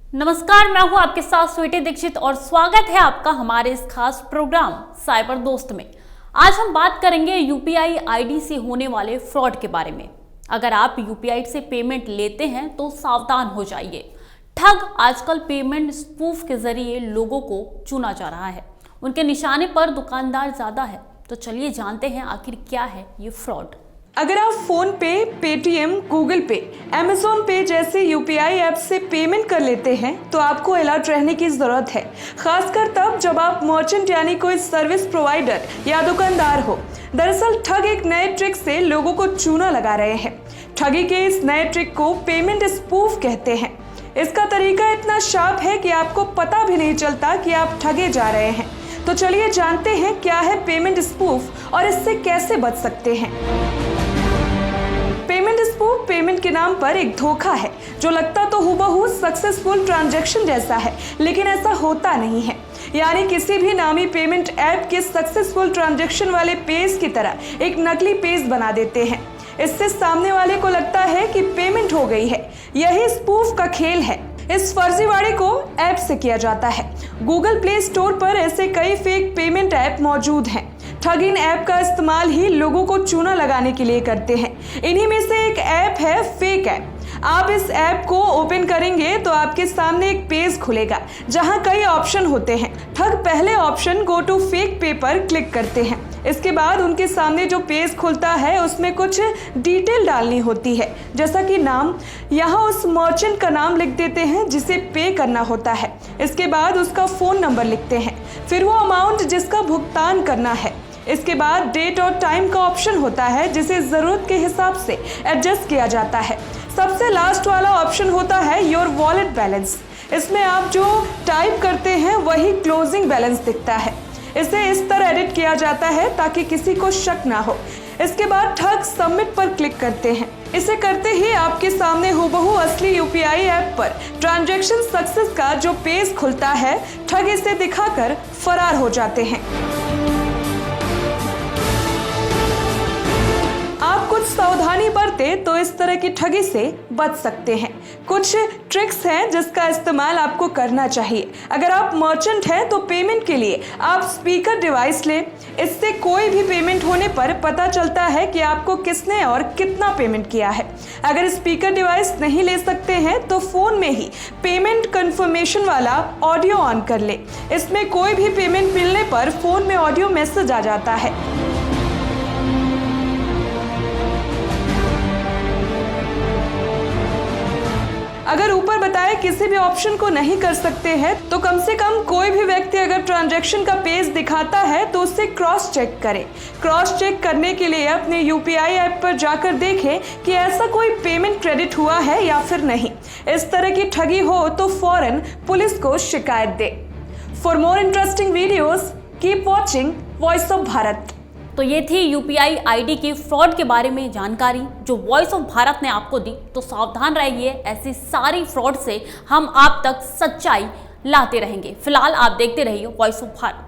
नमस्कार, मैं हूं आपके साथ स्वीटी दीक्षित और स्वागत है आपका हमारे इस खास प्रोग्राम साइबर दोस्त में। आज हम बात करेंगे यूपीआई आईडी से होने वाले फ्रॉड के बारे में। अगर आप यूपीआई से पेमेंट लेते हैं तो सावधान हो जाइए। ठग आजकल पेमेंट स्पूफ के जरिए लोगों को चुना जा रहा है। उनके निशाने पर दुकानदार ज्यादा है। तो चलिए जानते हैं आखिर क्या है ये फ्रॉड। अगर आप फोन पे, पेटीएम, गूगल पे, अमेजोन पे जैसे यूपीआई ऐप से पेमेंट कर लेते हैं तो आपको अलर्ट रहने की जरूरत है, खासकर तब जब आप मर्चेंट यानी कोई सर्विस प्रोवाइडर या दुकानदार हो। दरअसल ठग एक नए ट्रिक से लोगों को चूना लगा रहे हैं। ठगी के इस नए ट्रिक को पेमेंट स्पूफ कहते हैं। इसका तरीका इतना शार्प है कि आपको पता भी नहीं चलता कि आप ठगे जा रहे हैं। तो चलिए जानते हैं क्या है पेमेंट स्पूफ और इससे कैसे बच सकते हैं। पेमेंट स्पूफ पेमेंट के नाम पर एक धोखा है जो लगता तो हूबहू सक्सेसफुल ट्रांजैक्शन जैसा है, लेकिन ऐसा होता नहीं है। यानी किसी भी नामी पेमेंट ऐप के सक्सेसफुल ट्रांजैक्शन वाले पेज की तरह एक नकली पेज बना देते हैं। इससे सामने वाले को लगता है कि पेमेंट हो गई है। यही स्पूफ का खेल है। इस फर्जीवाड़े को ऐप से किया जाता है। गूगल प्ले स्टोर पर ऐसे कई फेक पेमेंट ऐप मौजूद हैं। ठग इन ऐप का इस्तेमाल ही लोगों को चूना लगाने के लिए करते हैं। इन्हीं में से एक ऐप है फेक ऐप। आप इस ऐप को ओपन करेंगे तो आपके सामने एक पेज खुलेगा जहां कई ऑप्शन होते हैं। ठग पहले ऑप्शन गो टू फेक पे पर क्लिक करते हैं। इसके बाद उनके सामने जो पेज खुलता है उसमें कुछ डिटेल डालनी होती है, जैसा कि नाम। यहाँ उस मर्चेंट का नाम लिख देते हैं जिसे पे करना होता है। इसके बाद उसका फ़ोन नंबर लिखते हैं, फिर वो अमाउंट जिसका भुगतान करना है। इसके बाद डेट और टाइम का ऑप्शन होता है जिसे ज़रूरत के हिसाब से एडजस्ट किया जाता है। सबसे लास्ट वाला ऑप्शन होता है योर वॉलेट बैलेंस। इसमें आप जो टाइप करते हैं वही क्लोजिंग बैलेंस दिखता है। इसे इस तरह एडिट किया जाता है ताकि किसी को शक ना हो। इसके बाद ठग सबमिट पर क्लिक करते हैं। इसे करते ही आपके सामने हूबहू असली यूपीआई ऐप पर ट्रांजैक्शन सक्सेस का जो पेज खुलता है, ठग इसे दिखाकर फरार हो जाते हैं। आप कुछ सावधानी बरते तो इस तरह की ठगी से बच सकते हैं। कुछ ट्रिक्स हैं जिसका इस्तेमाल आपको करना चाहिए। अगर आप मर्चेंट हैं तो पेमेंट के लिए आप स्पीकर डिवाइस लें। इससे कोई भी पेमेंट होने पर पता चलता है कि आपको किसने और कितना पेमेंट किया है। अगर स्पीकर डिवाइस नहीं ले सकते हैं तो फ़ोन में ही पेमेंट कंफर्मेशन वाला ऑडियो ऑन कर ले। इसमें कोई भी पेमेंट मिलने पर फ़ोन में ऑडियो मैसेज आ जाता है। अगर ऊपर बताए किसी भी ऑप्शन को नहीं कर सकते हैं तो कम से कम कोई भी व्यक्ति अगर ट्रांजैक्शन का पेज दिखाता है तो उससे क्रॉस चेक करें। क्रॉस चेक करने के लिए अपने यूपीआई ऐप पर जाकर देखें कि ऐसा कोई पेमेंट क्रेडिट हुआ है या फिर नहीं। इस तरह की ठगी हो तो फौरन पुलिस को शिकायत दे। For more interesting videos keep watching voice of Bharat. तो ये थी यूपीआई आईडी के फ्रॉड के बारे में जानकारी जो वॉइस ऑफ भारत ने आपको दी। तो सावधान रहिए, ऐसी सारी फ्रॉड से हम आप तक सच्चाई लाते रहेंगे। फिलहाल आप देखते रहिए वॉइस ऑफ भारत।